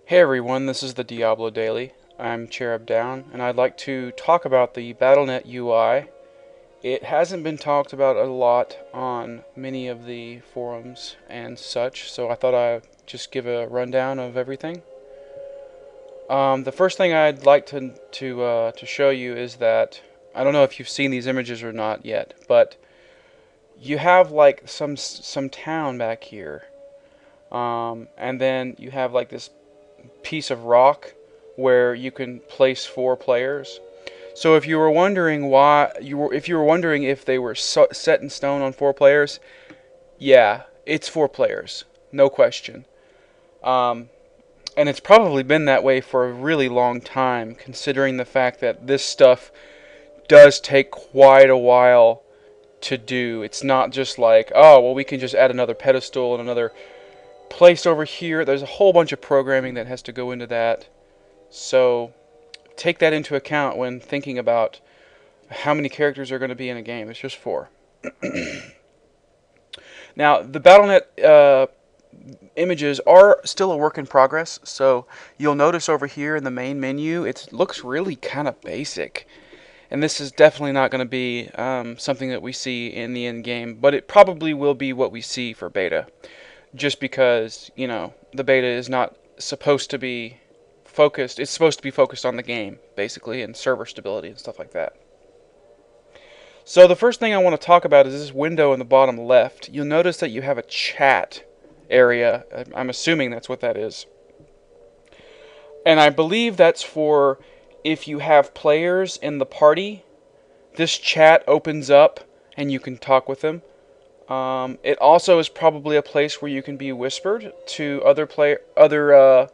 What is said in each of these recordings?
Hey everyone, this is the Diablo Daily. I'm Cherub Down, and I'd like to talk about the Battlenet UI. It hasn't been talked about a lot on many of the forums and such, so I thought I'd just give a rundown of everything. The first thing I'd like to show you is that I don't know if you've seen these images or not yet, but you have like some town back here, and then you have like this piece of rock where you can place 4 players. So if you were wondering if they were set in stone on 4 players, yeah, it's 4 players, no question. Um, and it's probably been that way for a really long time, considering the fact that this stuff does take quite a while to do. It's not just like, oh, well, we can just add another pedestal and another place over here. There's a whole bunch of programming that has to go into that. So take that into account when thinking about how many characters are going to be in a game. It's just 4. Now, the Battlenet images are still a work in progress, so you'll notice over here in the main menu, it looks really kind of basic. And this is definitely not going to be something that we see in the end game, but it probably will be what we see for beta. Just because, the beta is not supposed to be focused. It's supposed to be focused on the game, basically, and server stability and stuff like that. So the first thing I want to talk about is this window in the bottom left. You'll notice that you have a chat area. I'm assuming that's what that is. And I believe that's for if you have players in the party, this chat opens up and you can talk with them. It also is probably a place where you can be whispered to other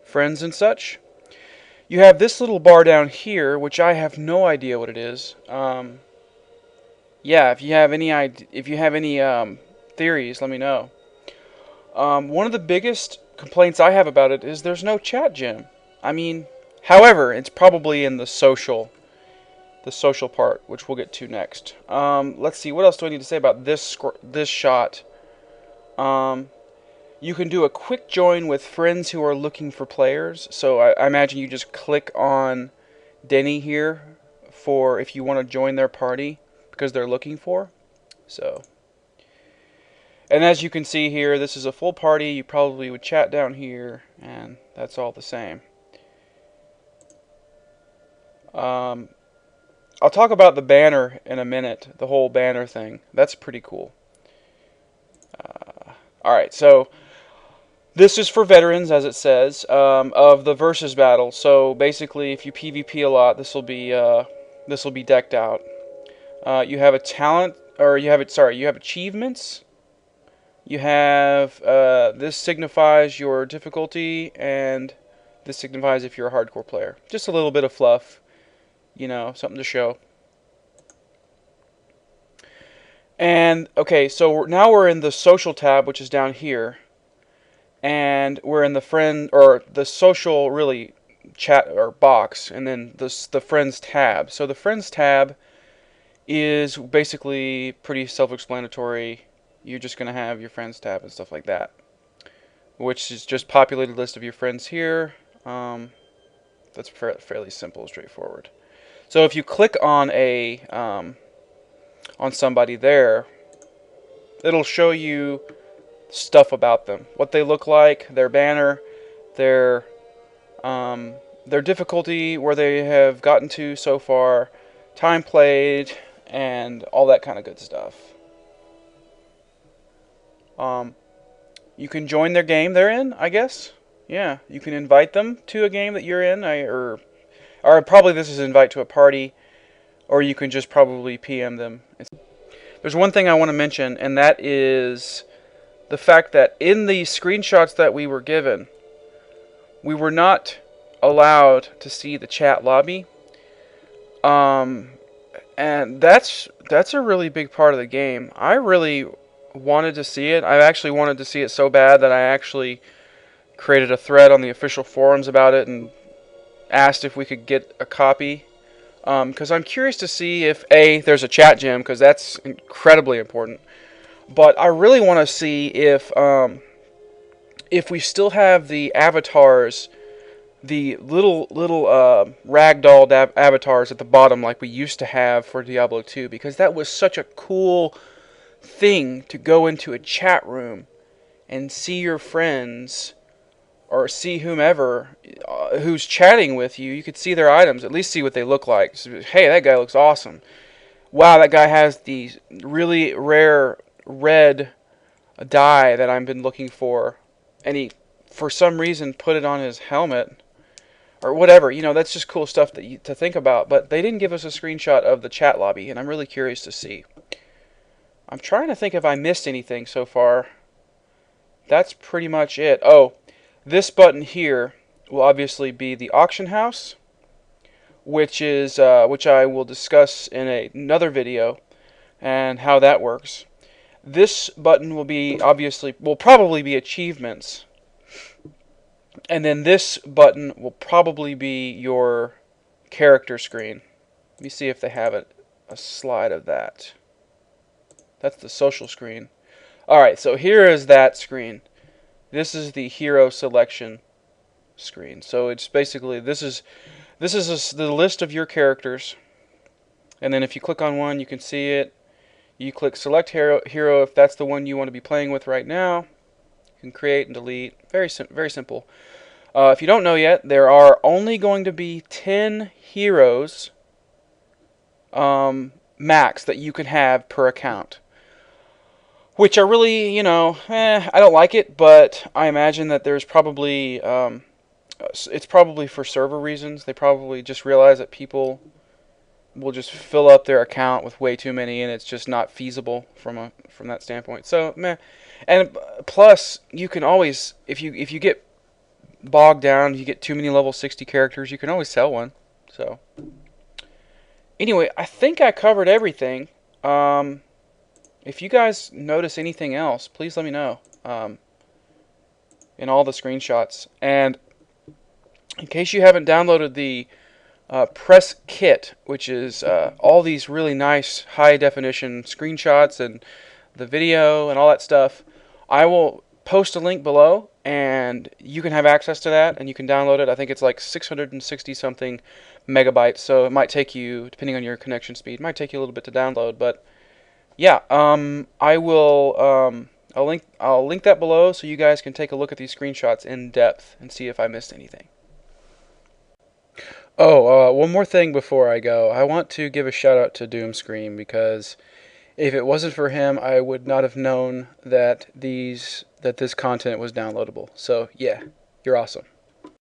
friends and such. You have this little bar down here, which I have no idea what it is. Yeah, if you have any theories, let me know. One of the biggest complaints I have about it is there's no chat gym. However, it's probably in the social part, which we'll get to next. Let's see, what else do I need to say about this shot? You can do a quick join with friends who are looking for players. So I imagine you just click on Denny here for if you want to join their party because they're looking for. And as you can see here, this is a full party. You probably would chat down here, and that's all the same. I'll talk about the banner in a minute, the whole banner thing. That's pretty cool. Alright, so this is for veterans, as it says, of the versus battle. So basically, if you PvP a lot, this will be decked out. You have a talent, or you have achievements. You have this signifies your difficulty, and this signifies if you're a hardcore player. Just a little bit of fluff, something to show. And okay, so now we're in the social tab, which is down here. And we're in the friend, or the social, really, chat or box, and then the friends tab. So the friends tab is basically pretty self-explanatory. You're just going to have your friends tab and stuff like that, which is just populated list of your friends here. That's fairly simple, straightforward. So if you click on on somebody there, it'll show you stuff about them, what they look like, their banner, their difficulty, where they have gotten to so far, time played, and all that kind of good stuff. You can join their game they're in, I guess. Yeah, you can invite them to a game that you're in, or probably this is invite to a party, or you can just probably PM them. There's one thing I want to mention, and that is the fact that in the screenshots that we were given, we were not allowed to see the chat lobby. And that's a really big part of the game. I really wanted to see it. I actually wanted to see it so bad that I actually created a thread on the official forums about it and asked if we could get a copy. Because I'm curious to see if there's a chat gym, because that's incredibly important. But I really want to see if we still have the avatars the little ragdoll avatars at the bottom like we used to have for Diablo 2, because that was such a cool thing to go into a chat room and see your friends or see whomever who's chatting with you. You could see their items, at least see what they look like. So, hey, that guy looks awesome. Wow, that guy has the really rare red dye that I've been looking for, and he, for some reason, put it on his helmet or whatever. You know, that's just cool stuff to think about. But they didn't give us a screenshot of the chat lobby, and I'm really curious to see. I'm trying to think if I missed anything so far. That's pretty much it. Oh, this button here will obviously be the auction house, which I will discuss in another video and how that works. This button will probably be achievements, and then this button will probably be your character screen. Let me see if they have a slide of that. That's the social screen. Alright, so here is that screen. This is the hero selection screen. So it's basically, this is the list of your characters, and then if you click on one, you can see it. You click select hero if that's the one you want to be playing with right now. You can create and delete. Very simple. If you don't know yet, there are only going to be 10 heroes max that you can have per account, which are really, you know, I don't like it, but I imagine that there's probably it's probably for server reasons. They probably just realize that people will just fill up their account with way too many, and it's just not feasible from that standpoint. So, meh. And plus, you can always, if you get bogged down, you get too many level 60 characters, you can always sell one. So, anyway, I think I covered everything. If you guys notice anything else, please let me know in all the screenshots. And in case you haven't downloaded the press kit, which is all these really nice high definition screenshots and the video and all that stuff, I will post a link below, and you can have access to that, and you can download it. I think it's like 660 something megabytes, so it might take you, depending on your connection speed, it might take you a little bit to download. But yeah, I will I'll link that below so you guys can take a look at these screenshots in depth and see if I missed anything. Oh, one more thing before I go. I want to give a shout out to Doomscream, because if it wasn't for him, I would not have known that this content was downloadable. So yeah, you're awesome.